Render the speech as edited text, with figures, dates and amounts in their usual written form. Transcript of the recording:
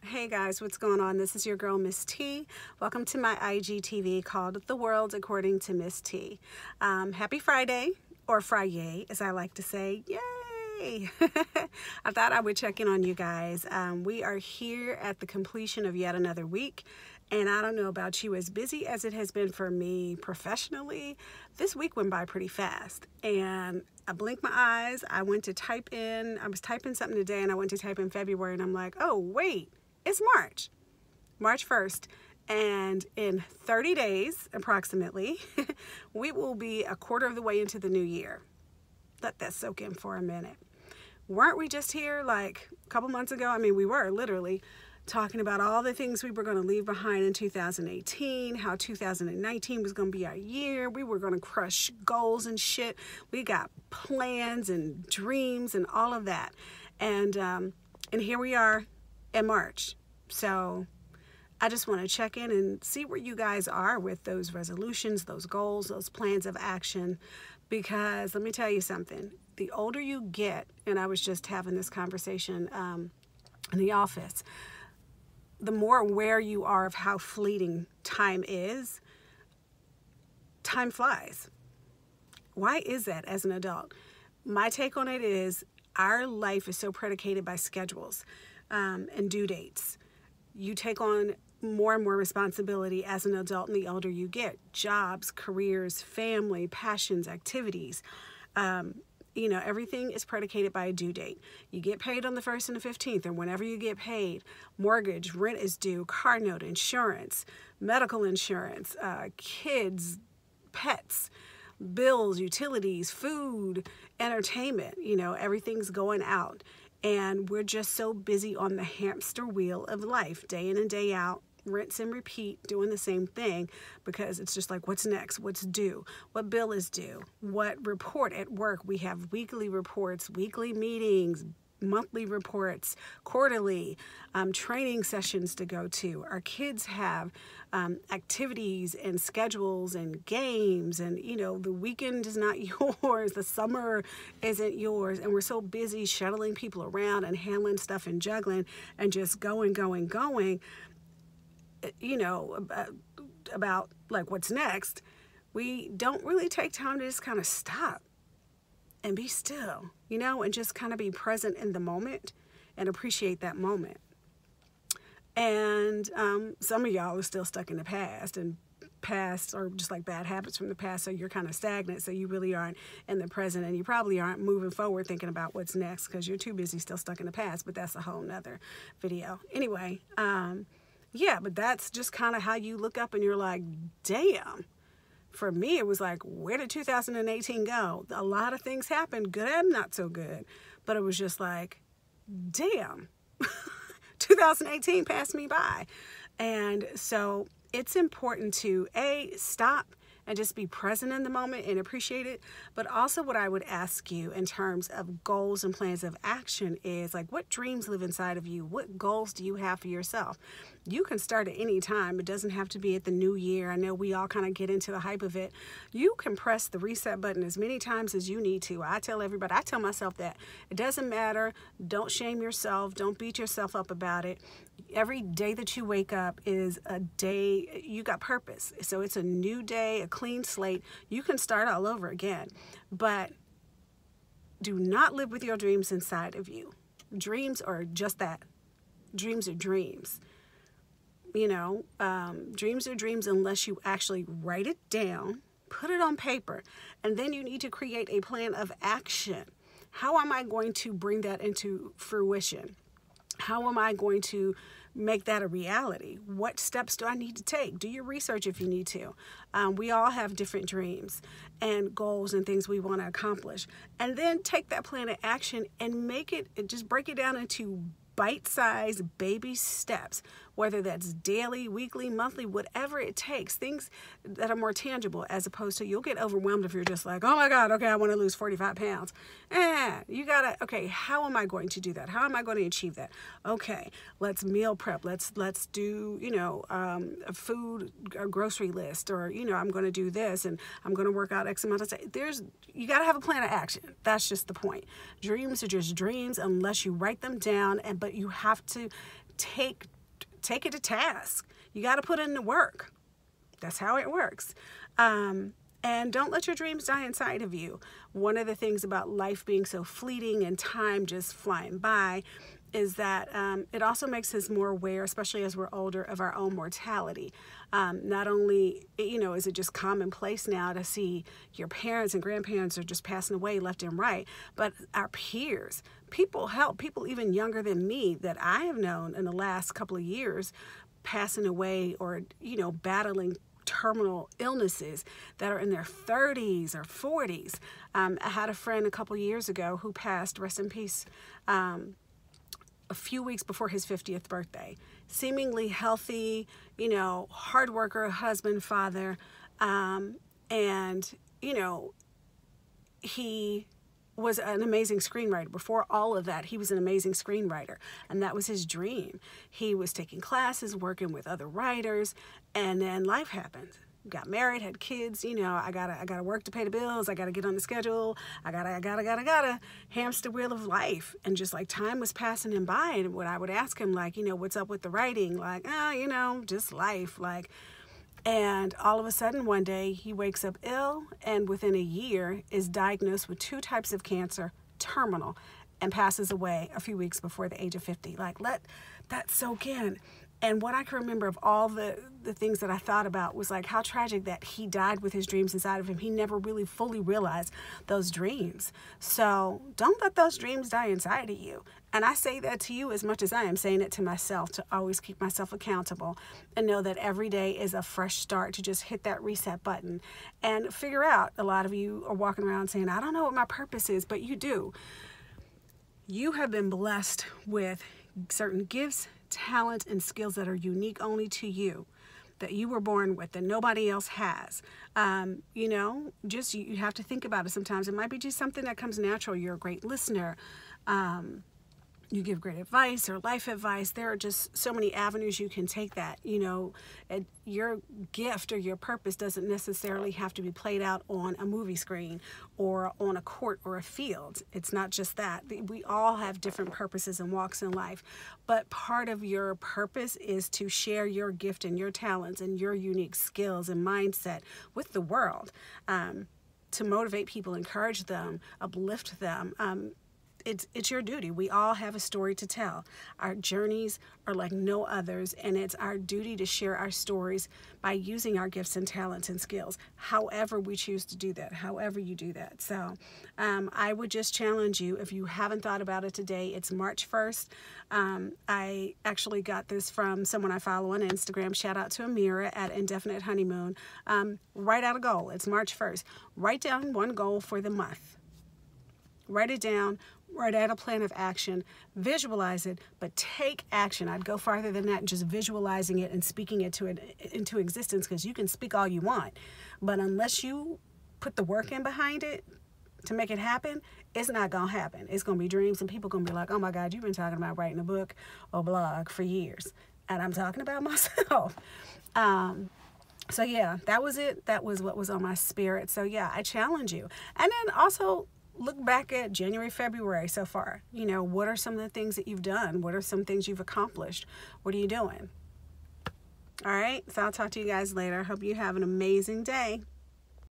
Hey guys, what's going on? This is your girl, Miss T. Welcome to my IGTV called The World According to Miss T. Happy Friday, or Friday, as I like to say. Yay! I thought I would check in on you guys. We are here at the completion of yet another week. And I don't know about you, as busy as it has been for me professionally, this week went by pretty fast. And I blinked my eyes. I went to type in, I was typing something today and I went to type in February and I'm like, oh, wait, it's March 1st. And in 30 days, approximately, we will be a quarter of the way into the new year. Let that soak in for a minute. Weren't we just here like a couple months ago? I mean, we were literally talking about all the things we were going to leave behind in 2018, how 2019 was going to be our year. We were going to crush goals and shit. We got plans and dreams and all of that. And here we are in March. So I just want to check in and see where you guys are with those resolutions, those goals, those plans of action. Because let me tell you something, the older you get, and I was just having this conversation in the office, the more aware you are of how fleeting time is, time flies. Why is that as an adult? My take on it is our life is so predicated by schedules and due dates. You take on more and more responsibility as an adult and the older you get. Jobs, careers, family, passions, activities. You know, everything is predicated by a due date. You get paid on the 1st and the 15th, or whenever you get paid. Mortgage, rent is due, car note, insurance, medical insurance, kids, pets, bills, utilities, food, entertainment. You know, everything's going out. And we're just so busy on the hamster wheel of life, day in and day out. Rinse and repeat, doing the same thing, because it's just like, what's next? What's due? What bill is due? What report at work? We have weekly reports, weekly meetings, monthly reports, quarterly training sessions to go to. Our kids have activities and schedules and games, and you know, the weekend is not yours, the summer isn't yours, and we're so busy shuttling people around and handling stuff and juggling and just going, you know, about like what's next. We don't really take time to just kind of stop and be still, you know, and just kind of be present in the moment and appreciate that moment. And some of y'all are still stuck in the past, and past are just like bad habits from the past, so you're kind of stagnant, so you really aren't in the present, and you probably aren't moving forward thinking about what's next because you're too busy still stuck in the past, but that's a whole nother video. Anyway, yeah, but that's just kind of how you look up and you're like, damn. For me, it was like, where did 2018 go? A lot of things happened, good and not so good. But it was just like, damn, 2018 passed me by. And so it's important to, A, stop and just be present in the moment and appreciate it. But also what I would ask you in terms of goals and plans of action is like, what dreams live inside of you? What goals do you have for yourself? You can start at any time. It doesn't have to be at the new year. I know we all kind of get into the hype of it. You can press the reset button as many times as you need to. I tell everybody, I tell myself that it doesn't matter. Don't shame yourself. Don't beat yourself up about it. Every day that you wake up is a day, you got purpose. So it's a new day, a clean slate. You can start all over again, but do not live with your dreams inside of you. Dreams are just that. Dreams are dreams. You know, dreams are dreams unless you actually write it down, put it on paper, and then you need to create a plan of action. How am I going to bring that into fruition? How am I going to make that a reality? What steps do I need to take? Do your research if you need to. We all have different dreams and goals and things we want to accomplish. And then take that plan of action and make it, just break it down into bite-sized baby steps, whether that's daily, weekly, monthly, whatever it takes, things that are more tangible, as opposed to you'll get overwhelmed if you're just like, oh my God, okay, I want to lose 45 pounds. You gotta, okay, how am I going to do that? How am I going to achieve that? Okay, let's meal prep. Let's do, you know, a food, a grocery list, or, you know, I'm going to do this and I'm going to work out X amount of time. You got to have a plan of action. That's just the point. Dreams are just dreams unless you write them down, but you have to take take it to task. You got to put in the work. That's how it works. And don't let your dreams die inside of you. One of the things about life being so fleeting and time just flying by is that it also makes us more aware, especially as we're older, of our own mortality. Not only, is it just commonplace now to see your parents and grandparents are just passing away left and right, but our peers, people even younger than me that I have known in the last couple of years passing away or, battling terminal illnesses that are in their 30s or 40s. I had a friend a couple years ago who passed, rest in peace, a few weeks before his 50th birthday. Seemingly healthy, hard worker, husband, father, and, he was an amazing screenwriter. Before all of that, he was an amazing screenwriter, and that was his dream. He was taking classes, working with other writers, and then life happened. Got married, had kids. I gotta work to pay the bills. I gotta get on the schedule. I gotta hamster wheel of life. And just like time was passing him by, and when I would ask him, like, what's up with the writing? Like, just life. Like, and all of a sudden one day he wakes up ill, and within a year is diagnosed with 2 types of cancer, terminal, and passes away a few weeks before the age of 50. Like, let that soak in. And what I can remember of all the things that I thought about was like how tragic that he died with his dreams inside of him. He never really fully realized those dreams. So don't let those dreams die inside of you. And I say that to you as much as I am saying it to myself, to always keep myself accountable and know that every day is a fresh start, to just hit that reset button and figure out. A lot of you are walking around saying, I don't know what my purpose is, but you do. You have been blessed with certain gifts, talent, and skills that are unique only to you, that you were born with, that nobody else has. You have to think about it sometimes. It might be just something that comes natural. You're a great listener. You give great advice or life advice. There are just so many avenues you can take that, and your gift or your purpose doesn't necessarily have to be played out on a movie screen or on a court or a field. It's not just that. We all have different purposes and walks in life, but part of your purpose is to share your gift and your talents and your unique skills and mindset with the world, to motivate people, encourage them, uplift them. It's your duty. We all have a story to tell. Our journeys are like no others, and it's our duty to share our stories by using our gifts and talents and skills, however we choose to do that, however you do that. So I would just challenge you, if you haven't thought about it today, it's March 1st. I actually got this from someone I follow on Instagram. Shout out to Amira at Indefinite Honeymoon. Write out a goal. It's March 1st. Write down one goal for the month. Write it down. Write out a plan of action, visualize it, but take action. I'd go farther than that, just visualizing it and speaking it into existence, because you can speak all you want, but unless you put the work in behind it to make it happen, it's not going to happen. It's going to be dreams, and people going to be like, oh my God, you've been talking about writing a book or blog for years. And I'm talking about myself. So yeah, that was it. That was what was on my spirit. So yeah, I challenge you. And then also, look back at January, February so far. What are some of the things that you've done? What are some things you've accomplished? What are you doing? All right, so I'll talk to you guys later. Hope you have an amazing day.